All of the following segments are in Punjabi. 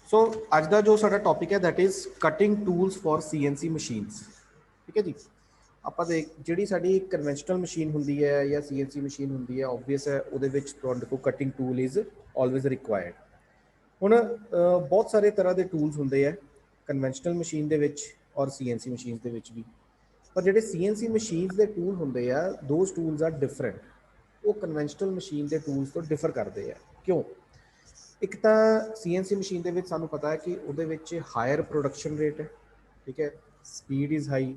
सो अज का जो साडा टॉपिक है that is cutting tools for CNC machines. ठीक है जी। ਆਪਾਂ देख ਜਿਹੜੀ ਸਾਡੀ ਕਨਵੈਨਸ਼ਨਲ ਮਸ਼ੀਨ ਹੁੰਦੀ ਹੈ ਜਾਂ CNC ਮਸ਼ੀਨ ਹੁੰਦੀ ਹੈ ਓਬਵੀਅਸ ਹੈ ਉਹਦੇ ਵਿੱਚ ਤੁਹਾਡੇ ਕੋਲ cutting tool is always required. ਹੁਣ ਬਹੁਤ ਸਾਰੇ ਤਰ੍ਹਾਂ ਦੇ ਟੂਲਸ ਹੁੰਦੇ ਆ ਕਨਵੈਨਸ਼ਨਲ ਮਸ਼ੀਨ ਦੇ ਵਿੱਚ ਔਰ CNC ਮਸ਼ੀਨ ਦੇ ਵਿੱਚ ਵੀ। ਪਰ ਜਿਹੜੇ CNC ਮਸ਼ੀਨਸ ਦੇ ਟੂਲ ਹੁੰਦੇ ਆ ਦੋਜ਼ ਟੂਲਸ ਆਰ ਡਿਫਰੈਂਟ। ਉਹ ਕਨਵੈਨਸ਼ਨਲ ਮਸ਼ੀਨ ਦੇ ਟੂਲਸ ਤੋਂ ਡਿਫਰ ਕਰਦੇ ਆ। ਕਿਉਂ? एक तो CNC मशीन के सानू पता है कि वो हायर प्रोडक्शन रेट है। ठीक है, स्पीड इज़ हाई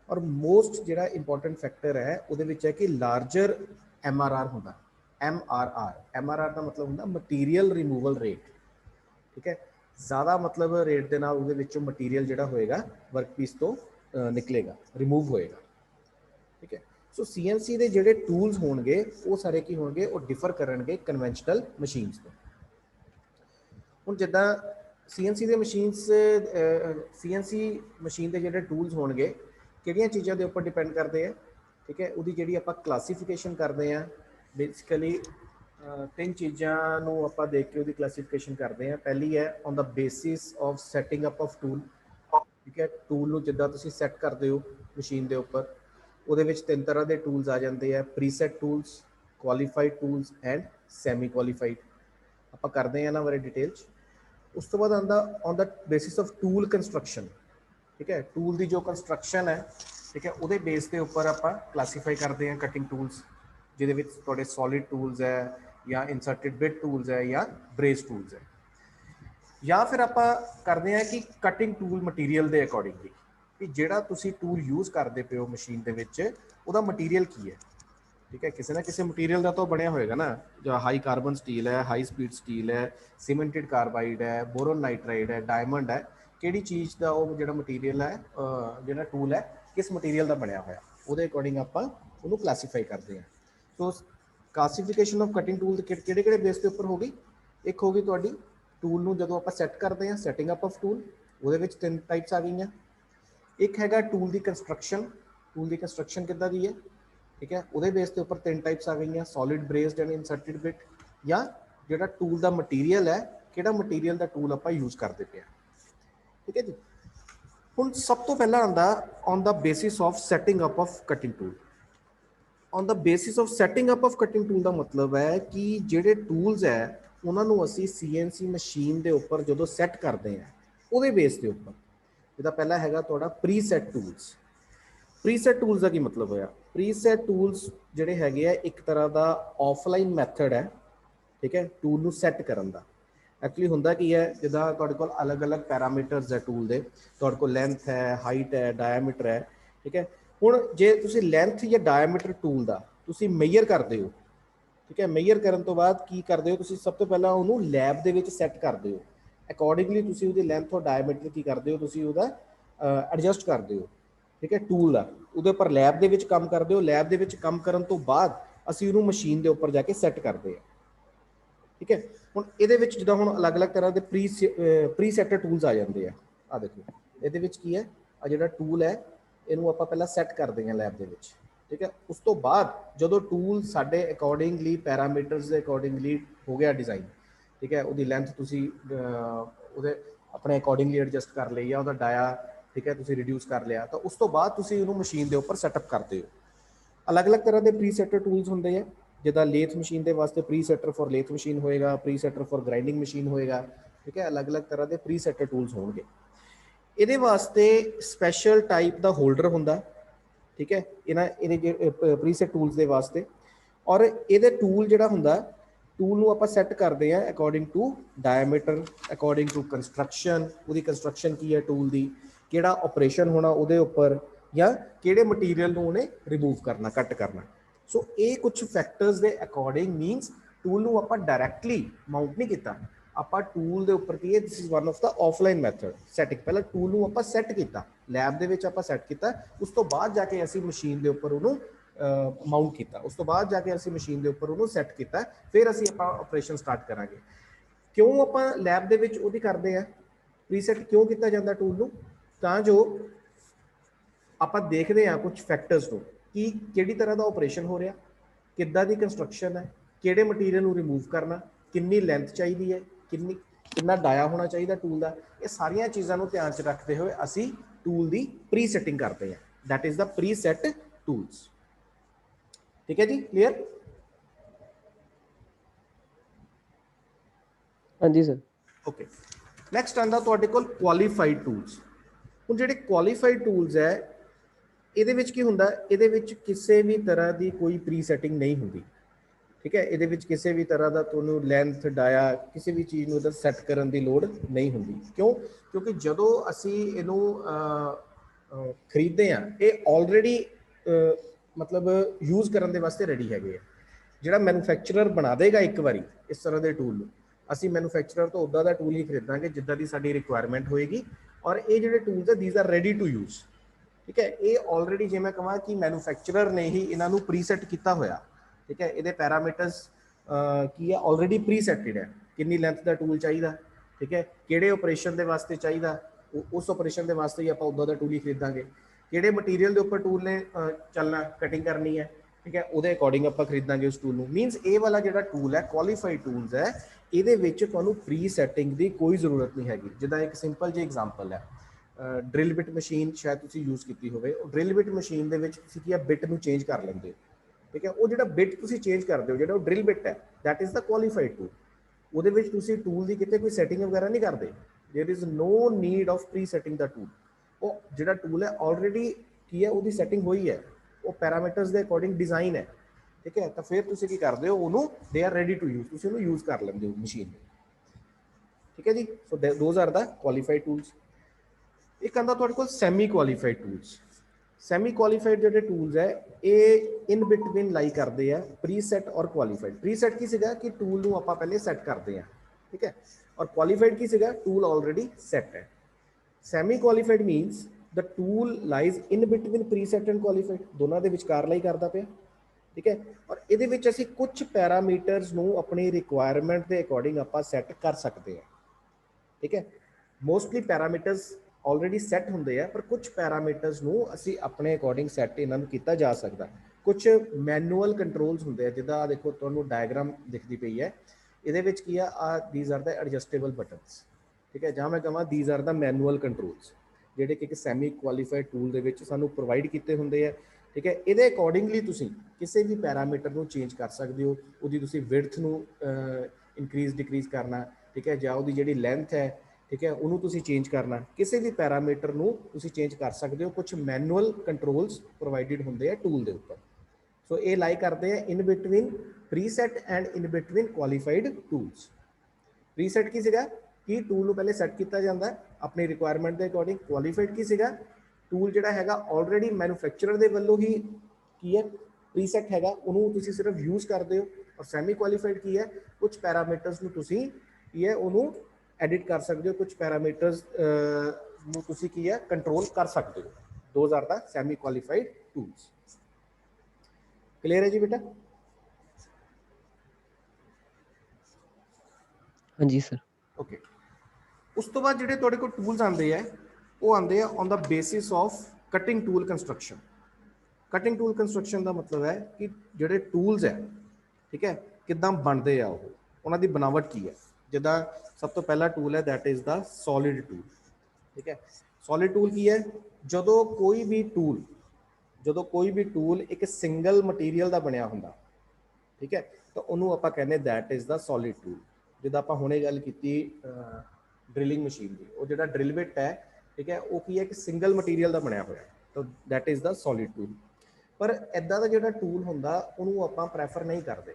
और मोस्ट जो इंपॉर्टेंट फैक्टर है वो है कि लार्जर MRR होंगे। MRR का मतलब होंगे मटीरियल रिमूवल रेट। ठीक है, ज़्यादा मतलब रेट के नाल मटीरियल जोड़ा होएगा वर्क पीस तो निकलेगा, रिमूव होएगा। ठीक है, सो CNC के जोड़े टूल्स होंगे वो सारे की होंगे वो डिफर करेंगे कन्वेंशनल मशीनस तो। ਹੁਣ ਜਿੱਦਾਂ CNC ਦੇ ਮਸ਼ੀਨਸ CNC ਮਸ਼ੀਨ ਦੇ ਜਿਹੜੇ ਟੂਲਸ ਹੋਣਗੇ ਕਿਹੜੀਆਂ ਚੀਜ਼ਾਂ ਦੇ ਉੱਪਰ ਡਿਪੈਂਡ ਕਰਦੇ ਆ। ਠੀਕ ਹੈ, ਉਹਦੀ ਜਿਹੜੀ ਆਪਾਂ ਕਲਾਸੀਫਿਕੇਸ਼ਨ ਕਰਦੇ ਆ ਬੇਸਿਕਲੀ ਤਿੰਨ ਚੀਜ਼ਾਂ ਨੂੰ ਆਪਾਂ ਦੇਖ ਕੇ ਉਹਦੀ ਕਲਾਸੀਫਿਕੇਸ਼ਨ ਕਰਦੇ ਆ। ਪਹਿਲੀ ਹੈ on the basis of setting up of tool. ਠੀਕ ਹੈ, ਟੂਲ ਨੂੰ ਜਿੱਦਾਂ ਤੁਸੀਂ ਸੈੱਟ ਕਰਦੇ ਹੋ ਮਸ਼ੀਨ ਦੇ ਉੱਪਰ ਉਹਦੇ ਵਿੱਚ ਤਿੰਨ ਤਰ੍ਹਾਂ ਦੇ ਟੂਲਸ ਆ ਜਾਂਦੇ ਆ, preset tools, qualified tools and semi qualified. ਆਪਾਂ ਕਰਦੇ ਆ ਨਾ ਬਾਰੇ डिटेल च। उस तो बाद आंदा on the basis of tool construction. ठीक है, टूल की जो कंस्ट्रक्शन है ठीक है वो बेस के उपर आप क्लासीफाई करते हैं कटिंग टूल्स जिहदे सॉलिड टूल्स है या इंसर्टेड बिट टूल्स है या ब्रेस टूल्स है। या फिर आप करते हैं कि कटिंग टूल मटीरियल के अकॉर्डिंगली कि जिहड़ा तुसी टूल यूज़ करते पे हो मशीन के विच उहदा मटीरियल की है। ठीक है, किसी ना किसी मटीरियल का तो बनया होएगा ना, जो हाई कार्बन स्टील है, हाई स्पीड स्टील है, सीमेंटेड कार्बाइड है, बोरोन नाइट्राइड है, डायमंड है, किहड़ी चीज़ का वो जो मटीरियल है जो टूल है किस मटीरियल का बनया होया वो अकॉर्डिंग आप क्लासीफाई करते हैं। तो क्लासीफिकेशन ऑफ कटिंग टूल किहड़े बेस के उपर होगी। एक होगी तुहाडी टूल में जो आप सैट करते हैं सैटिंग अप ऑफ टूल वो तीन टाइप्स आ गई। एक हैगा टूल की कंस्ट्रक्शन। टूल की कंस्ट्रक्शन किद्दां दी है। ठीक है, वो बेस के उपर तीन टाइप्स आ गई, solid braced and inserted bit या जो टूल का मटीरियल है कि मटीरियल का टूल आप यूज़ करते पे। ठीक है जी। हुण सब तो पहला आंदा on the basis of setting up of cutting tool. On the basis of setting up of cutting tool का मतलब है कि जोड़े टूल्स है उन्होंने असी CNC मशीन के उपर जो सैट करते हैं वो बेस के उपर जिदा पहला है थोड़ा प्री सैट टूल्स। प्रीसैट टूल्स का की मतलब होया, प्रीसैट टूल्स जोड़े है एक तरह का ऑफलाइन मैथड है। ठीक है, टूल को सैट करन दा एक्चुअली होंदा की है जिदा तुहाडे कोल अलग अलग पैरामीटर्स है टूल दे, तुहाडे कोल लेंथ है, हाइट है, डायमीटर है। ठीक है, हुण जे तुसी लेंथ या डायमीटर टूल का तुसी मेजर करते हो। ठीक है, मेजर करन तो बाद की करते हो तुसी सब तो पहला उन्होंने लैब दे विच सैट करते हो। अकॉर्डिंगली तुसी उहदी लेंथ और डायमीटर की करते हो तुसी उहदा एडजस्ट करते हो। ठीक है, टूल का उहदे उपर लैब दे विच काम करते हो। लैब दे विच काम करन तो बाद असीं उहनूं मशीन के उपर जाके सैट करते हैं। ठीक है, हुण इहदे विच जिद्दां हुण अलग अलग तरह के प्री सैट टूल्स आ जाते हैं। आ देखो इहदे विच की है आ जिहड़ा टूल है इहनूं आपां पहलां सैट करते हैं लैब दे विच। ठीक है, उस तो बाद जो टूल साडे अकॉर्डिंगली पैरामीटर्स के अकॉर्डिंगली हो गया डिज़ाइन। ठीक है, उहदी लेंथ तुसी उहदे अपने अकॉर्डिंगली एडजस्ट कर ली या उहदा डाया ठीक है तुसी रिड्यूस कर लिया तो उस तो बाद तुसी उहनूं मशीन के उपर सैटअप करते हो। अलग अलग तरह के प्री सैटर टूल्स होंगे हैं जिदा लेथ मशीन के वास्ते प्री सैटर फॉर लेथ मशीन होएगा, प्री सैटर फॉर ग्राइंडिंग मशीन होएगा। ठीक है, अलग अलग तरह के प्री सैटर टूल्स होंगे। ये वास्ते स्पैशल टाइप का होल्डर होंदा। ठीक है, इन्हें प्री सैट टूल्स के वास्ते और ये टूल जोड़ा होंदा टूल को आप सैट करते हैं according to diameter, according to construction, वो कंस्ट्रक्शन की है टूल की, किहड़ा ऑपरेशन होना उहदे उपर या किहड़े मटीरियल नूं उहने रिमूव करना, कट करना। सो ये कुछ फैक्टर्स के अकॉर्डिंग मीनस टूल नूं आपां डायरैक्टली माउंट नहीं किया, आपां टूल के उपर की है this is one of the offline method setting. पहले टूल नूं आपां सैट किया लैब दे विच आपां सैट किया, उस तो बाद जाके असीं मशीन के उपर उहनूं माउंट किया, उस तो बाद जाके असीं मशीन के उपर उहनूं सैट किया, फिर असीं आपां ऑपरेशन स्टार्ट करांगे। क्यों आपां लैब दे विच उहदी करदे आ प्रीसैट क्यों किया जाता टूल नूं ਤਾਂ जो ਆਪਾਂ देखते हैं कुछ फैक्टर्स को कि किहड़ी तरह का ऑपरेशन हो रहा, किद्दां दी कंस्ट्रक्शन है, किहड़े मटीरियल को रिमूव करना, कितनी लेंथ चाहिए है, कितनी कितना डाया होना चाहिए टूल का, ये सारिया चीज़ों को ध्यान च रखते हुए असी टूल की प्री सैटिंग करते हैं, that is the preset tools. ठीक है जी, क्लियर? हाँ जी सर। ओके, नैक्सट आंदा तुहाडे कोल क्वालीफाइड टूल्स। हुण जिहड़े क्वालीफाइड टूल्स है ਇਹਦੇ ਵਿੱਚ ਕੀ ਹੁੰਦਾ, ਇਹਦੇ ਵਿੱਚ ਕਿਸੇ ਵੀ ਤਰ੍ਹਾਂ ਦੀ ਕੋਈ ਪ੍ਰੀ ਸੈਟਿੰਗ ਨਹੀਂ ਹੁੰਦੀ। ਠੀਕ ਹੈ, ਇਹਦੇ ਵਿੱਚ ਕਿਸੇ ਵੀ ਤਰ੍ਹਾਂ ਦਾ ਤੁਹਾਨੂੰ ਲੈਂਥ ਡਾਇਆ ਕਿਸੇ ਵੀ ਚੀਜ਼ ਨੂੰ ਇਹਦਾ ਸੈੱਟ ਕਰਨ ਦੀ ਲੋੜ ਨਹੀਂ ਹੁੰਦੀ। ਕਿਉਂ? ਕਿਉਂਕਿ ਜਦੋਂ ਅਸੀਂ ਇਹਨੂੰ ਖਰੀਦਦੇ ਹਾਂ ਇਹ ਆਲਰੇਡੀ ਮਤਲਬ ਯੂਜ਼ ਕਰਨ ਦੇ ਵਾਸਤੇ ਰੈਡੀ ਹੈਗੇ ਆ। ਜਿਹੜਾ ਮੈਨੂਫੈਕਚਰਰ ਬਣਾ ਦੇਗਾ ਇੱਕ ਵਾਰੀ ਇਸ ਤਰ੍ਹਾਂ ਦੇ ਟੂਲ ਨੂੰ, ਅਸੀਂ ਮੈਨੂਫੈਕਚਰਰ ਤੋਂ ਉੱਦਾਂ ਦਾ ਟੂਲ ਹੀ ਖਰੀਦਾਂਗੇ ਜਿੱਦਾਂ ਦੀ ਸਾਡੀ ਰਿਕੁਆਇਰਮੈਂਟ ਹੋਏਗੀ। ਔਰ ਇਹ ਜਿਹੜੇ ਟੂਲਸ ਹੈ these are ready to use. ठीक है, ये ऑलरेडी जे मैं कहा कि मैन्युफैक्चरर ने ही इन्हों प्रीसैट किया होया। ठीक है, ये पैरामीटर्स की है ऑलरेडी प्रीसैटेड है, कितनी लेंथ का टूल चाहिए। ठीक है, किहड़े ऑपरेशन के वास्ते चाहिए, उस ऑपरेशन के वास्ते ही आप उदा का टूल ही खरीदांगे। किहड़े मटीरियल के उपर टूल ने चलना, कटिंग करनी है, ठीक है, उहदे अकॉर्डिंग आप खरीदांगे उस टूल को। मीनस ये वाला जो टूल है क्वालीफाइड टूल्स है, ये प्री सैटिंग की कोई जरूरत नहीं हैगी। जिदा एक सिंपल जी एग्जाम्पल है, ड्रिल बिट मशीन शायद तुसी यूज़ की होवे। ड्रिल बिट मशीन दे विच तुसी की बिट नूं चेंज कर लेंदे हो। ठीक है, वो जिहड़ा बिट तुसी चेंज करदे हो, जिहड़ा ड्रिल बिट है, that is the qualified tool. ਉਹਦੇ ਵਿੱਚ ਤੁਸੀਂ ਟੂਲ ਦੀ ਕਿਤੇ ਕੋਈ ਸੈਟਿੰਗ ਵਗੈਰਾ ਨਹੀਂ ਕਰਦੇ। There is no need of presetting the tool. ਉਹ ਜਿਹੜਾ ਟੂਲ ਹੈ ਆਲਰੇਡੀ ਕੀ ਹੈ, ਉਹਦੀ ਸੈਟਿੰਗ ਹੋਈ ਹੈ, ਉਹ ਪੈਰਾਮੀਟਰਸ ਦੇ ਅਕੋਰਡਿੰਗ ਡਿਜ਼ਾਈਨ ਹੈ। ਠੀਕ ਹੈ, ਤਾਂ ਫਿਰ ਤੁਸੀਂ ਕੀ ਕਰਦੇ ਹੋ, ਉਹਨੂੰ they are ready to use, ਤੁਸੀਂ ਉਹਨੂੰ ਯੂਜ਼ ਕਰ ਲੈਂਦੇ ਹੋ ਮਸ਼ੀਨ ਨੂੰ। ਠੀਕ ਹੈ ਜੀ, so those are the qualified tools. एक आंदा तुहाडे कोल semi qualified tools. Semi qualified जो टूल्स है ये इन बिटवीन लाई करते हैं प्री सैट और क्वालीफाइड। प्री सैट की सीगा कि टूल नूं आपां पहले सैट करते हैं। ठीक है, और क्वालीफाइड की सीगा टूल ऑलरेडी सैट है। Semi qualified means the tool lies in between preset and qualified, दोनों के विचकार लाई करता पिया। ठीक है, और ये असीं कुछ पैरामीटर्स नूं अपनी रिक्वायरमेंट के अकॉर्डिंग आपां सैट कर सकते हैं। ठीक है, मोस्टली पैरामीटर्स ऑलरेडी सैट होंगे है, पर कुछ पैरामीटर्स नूं असी अपने अकॉर्डिंग सैट इन्हां नूं कीता जा सकता। कुछ मैनुअल कंट्रोल्स होंगे हैं, जिदा देखो तुहानूं डायग्राम दिखती पई है, इहदे विच की आ these are the adjustable buttons. ठीक है, जां मैं कहां these are the manual controls जिहड़े कि सैमी क्वालीफाइड टूल दे विच सानूं प्रोवाइड कीते होंगे है। ठीक है, इहदे अकॉर्डिंगली तुसीं किसी भी पैरामीटर नूं चेंज कर सकते हो। उहदी तुसीं विड्थ नूं इनक्रीज डिक्रीज करना, ठीक है, जां उहदी जिहड़ी लेंथ है, ठीक है, उन्होंने तुसीं चेंज करना, किसी भी पैरामीटर नूं तुसीं चेंज कर सकते हो। कुछ मैनुअल कंट्रोल्स प्रोवाइडिड होंगे हैं टूल के उपर। सो ये लाई करते हैं in between preset and in between qualified tools. Preset की सीगा कि टूल नूं पहले सैट किया जाता है अपनी रिक्वायरमेंट के अकॉर्डिंग। क्वालीफाइड की सीगा टूल जिहड़ा हैगा ऑलरेडी मैन्युफैक्चरर के वल्लों ही की है प्री सैट हैगा, उन्होंने तुसीं सिर्फ यूज़ करते हो। और सैमी क्वालीफाइड की है कुछ पैरामीटर्स नूं तुसीं की है उन्होंने एडिट कर सकते हो, कुछ पैरामीटर्स नूं तुसीं की है कंट्रोल कर सकते हो। Those are the semi qualified tools. Clear है जी बेटा? हाँ जी सर। ओके, उस तो बाद जिहड़े तुहाडे कोल टूल्स आंदे है वो आंदे हैं on the basis of cutting tool construction. Cutting tool construction का मतलब है कि जिहड़े टूल्स है, ठीक है, किदां बनते हैं, वो उन्हां दी बनावट की है। जिदा सब तो पहला टूल है that is the solid tool. ठीक है, सॉलिड टूल की है, जो कोई भी टूल एक सिंगल मटीरियल का बनया होंदा, ठीक है, तो उन्होंने आप कहने that is the solid tool. जिदा आप हुणे गल की ड्रिलिंग मशीन की, वो जो ड्रिल बिट है, ठीक है, वो की है कि सिंगल मटीरियल का बनया होया, तो that is the solid tool. पर इदा का जो टूल होंदा उन्होंने आप प्रैफर नहीं करते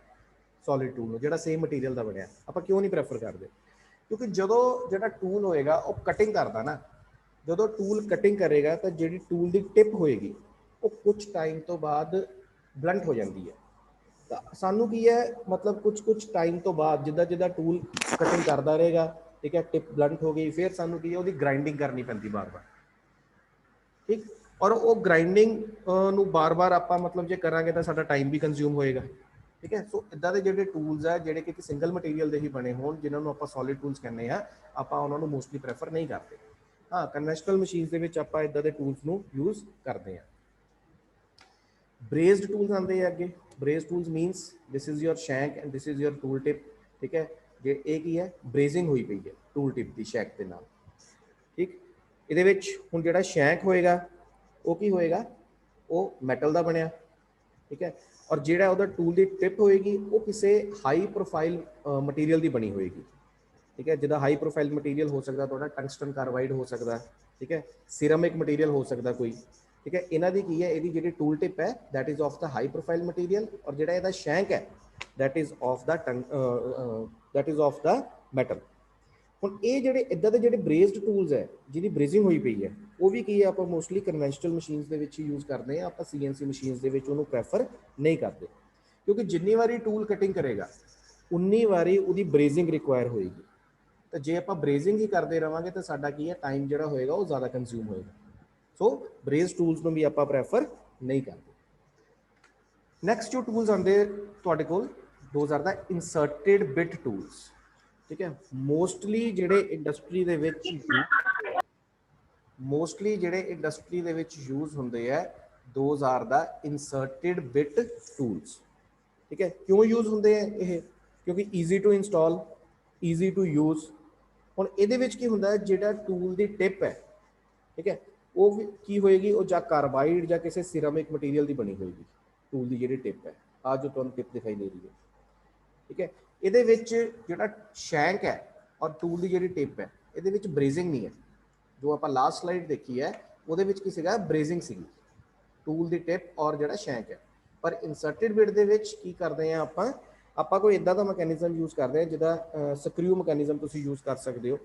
सॉलिड टूल जो सेम मटीरियल का बनया। आप क्यों नहीं प्रैफर करते? क्योंकि जो जो टूल होएगा वो कटिंग करता ना, जो टूल कटिंग करेगा तो जी टूल की टिप होएगी वो कुछ टाइम तो बाद ब्लंट हो जाती है। तो सानू की है मतलब कुछ टाइम तो बाद जिदा जिदा टूल कटिंग करता रहेगा, ठीक है, टिप ब्लंट हो गई, फिर सानू की है ग्राइंडिंग करनी पैंती बार बार। ठीक, और वो ग्राइंडिंग नूं बार बार आप मतलब जो करांगे तो साडा टाइम भी कंज्यूम होएगा। ठीक है, सो इदा के जो टूल्स है जोड़े कि सिंगल मटीरियल के ही बने हो, जिन्होंने आप सॉलिड टूल्स कहने आप उन्होंने मोस्टली प्रैफर नहीं करते। हाँ, कन्वेंशनल मशीन के आप इदा के टूल्स नूं यूज़ करते हैं। ब्रेस्ड टूल्स आते हैं अगे। Braced tools मीनस this is your shank and this is your tool tip. ठीक है, ये की है ब्रेजिंग हुई पई है, ਟੂਲ ਟਿਪ ਦੀ ਸ਼ੈਂਕ ਦੇ ਨਾਲ। ਠੀਕ, ਇਹਦੇ ਵਿੱਚ ਹੁਣ ਜਿਹੜਾ ਸ਼ੈਂਕ ਹੋਏਗਾ ਉਹ ਕੀ ਹੋਏਗਾ, ਉਹ ਮੈਟਲ ਦਾ ਬਣਿਆ। ਠੀਕ ਹੈ, ਔਰ ਜਿਹੜਾ ਉਹਦਾ ਟੂਲ ਦੀ ਟਿਪ ਹੋਏਗੀ ਉਹ ਕਿਸੇ ਹਾਈ ਪ੍ਰੋਫਾਈਲ ਮਟੀਰੀਅਲ ਦੀ ਬਣੀ ਹੋਏਗੀ। ਠੀਕ ਹੈ, ਜਿਹਦਾ ਹਾਈ ਪ੍ਰੋਫਾਈਲ ਮਟੀਰੀਅਲ ਹੋ ਸਕਦਾ ਤੁਹਾਡਾ ਟੰਗਸਟਨ ਕਾਰਬਾਈਡ ਹੋ ਸਕਦਾ, ਠੀਕ ਹੈ, ਸਿਰਮਿਕ ਮਟੀਰੀਅਲ ਹੋ ਸਕਦਾ ਕੋਈ। ਠੀਕ ਹੈ, ਇਹਨਾਂ ਦੀ ਕੀ ਹੈ, ਇਹਦੀ ਜਿਹੜੀ ਟੂਲ ਟਿਪ ਹੈ that is of the high profile material, ਔਰ ਜਿਹੜਾ ਇਹਦਾ ਸ਼ੈਂਕ ਹੈ that is of the metal. ਹੁਣ ਇਹ ਜਿਹੜੇ ਇਦਾਂ ਦੇ ਜਿਹੜੇ ਬ੍ਰੇਸਡ ਟੂਲਸ ਹੈ ਜਿਹਦੀ ਬ੍ਰੇਜ਼ਿੰਗ ਹੋਈ ਪਈ ਹੈ, ਉਹ ਵੀ ਕੀ ਹੈ, ਆਪਾਂ ਮੋਸਟਲੀ ਕਨਵੈਨਸ਼ਨਲ ਮਸ਼ੀਨਸ ਦੇ ਵਿੱਚ ਯੂਜ਼ ਕਰਦੇ ਹਾਂ, ਆਪਾਂ ਸੀਐਨਸੀ ਮਸ਼ੀਨਸ ਦੇ ਵਿੱਚ ਉਹਨੂੰ ਪ੍ਰੈਫਰ ਨਹੀਂ ਕਰਦੇ, ਕਿਉਂਕਿ ਜਿੰਨੀ ਵਾਰੀ ਟੂਲ ਕਟਿੰਗ ਕਰੇਗਾ ਉਨੀ ਵਾਰੀ ਉਹਦੀ ਬ੍ਰੇਜ਼ਿੰਗ ਰਿਕੁਆਇਰ ਹੋਏਗੀ। ਤਾਂ ਜੇ ਆਪਾਂ ਬ੍ਰੇਜ਼ਿੰਗ ਹੀ ਕਰਦੇ ਰਵਾਂਗੇ ਤਾਂ ਸਾਡਾ ਕੀ ਹੈ, ਟਾਈਮ ਜਿਹੜਾ ਹੋਏਗਾ ਉਹ ਜ਼ਿਆਦਾ ਕੰਜ਼ਿਊਮ ਹੋਏਗਾ। ਸੋ ਬ੍ਰੇਸ ਟੂਲਸ ਨੂੰ ਵੀ ਆਪਾਂ ਪ੍ਰੈਫਰ ਨਹੀਂ ਕਰਦੇ। ਨੈਕਸਟ ਜੋ ਟੂਲਸ ਆਉਂਦੇ ਤੁਹਾਡੇ ਕੋਲ, those are the inserted bit tools. ਠੀਕ ਹੈ, ਮੋਸਟਲੀ ਜਿਹੜੇ ਇੰਡਸਟਰੀ ਦੇ ਵਿੱਚ ਯੂਜ਼ ਹੁੰਦੇ ਹੈ, those are the inserted bit tools. ਠੀਕ ਹੈ, ਕਿਉਂ ਯੂਜ਼ ਹੁੰਦੇ ਹੈ ਇਹ, ਕਿਉਂਕਿ easy to install, easy to use. ਹੁਣ ਇਹਦੇ ਵਿੱਚ ਕੀ ਹੁੰਦਾ, ਜਿਹੜਾ ਟੂਲ ਦੀ ਟਿਪ ਹੈ, ਠੀਕ ਹੈ, ਉਹ ਕੀ ਹੋਏਗੀ, ਉਹ ਜਾਂ ਕਾਰਬਾਈਡ ਜਾਂ ਕਿਸੇ ਸਿਰਾਮਿਕ ਮਟੀਰੀਅਲ ਦੀ ਬਣੀ ਹੋਏਗੀ। ਟੂਲ ਦੀ ਜਿਹੜੀ ਟਿਪ ਹੈ, ਆਹ ਜੋ ਤੁਹਾਨੂੰ ਟਿਪ ਦਿਖਾਈ ਦੇ ਰਹੀ ਹੈ, ਠੀਕ ਹੈ, ਇਹਦੇ ਵਿੱਚ ਜਿਹੜਾ ਸ਼ੈਂਕ ਹੈ ਔਰ ਟੂਲ ਦੀ ਜਿਹੜੀ ਟਿਪ ਹੈ, ਇਹਦੇ ਵਿੱਚ ਬ੍ਰੇਜ਼ਿੰਗ ਨਹੀਂ ਹੈ। ਜੋ ਆਪਾਂ ਲਾਸਟ ਸਲਾਈਡ ਦੇਖੀ ਹੈ ਉਹਦੇ ਵਿੱਚ ਕੀ ਸੀਗਾ, ਬ੍ਰੇਜ਼ਿੰਗ ਸੀਗੀ ਟੂਲ ਦੀ ਟਿਪ ਔਰ ਜਿਹੜਾ ਸ਼ੈਂਕ ਹੈ। ਪਰ ਇਨਸਰਟਿਡ ਬਿਟ ਦੇ ਵਿੱਚ ਕੀ ਕਰਦੇ ਹਾਂ, ਆਪਾਂ ਕੋਈ ਇਦਾਂ ਦਾ ਮੈਕੈਨਿਜ਼ਮ ਯੂਜ਼ ਕਰਦੇ ਹਾਂ ਜਿਹਦਾ ਸਕਰੂ ਮੈਕੈਨਿਜ਼ਮ ਤੁਸੀਂ ਯੂਜ਼ ਕਰ ਸਕਦੇ ਹੋ।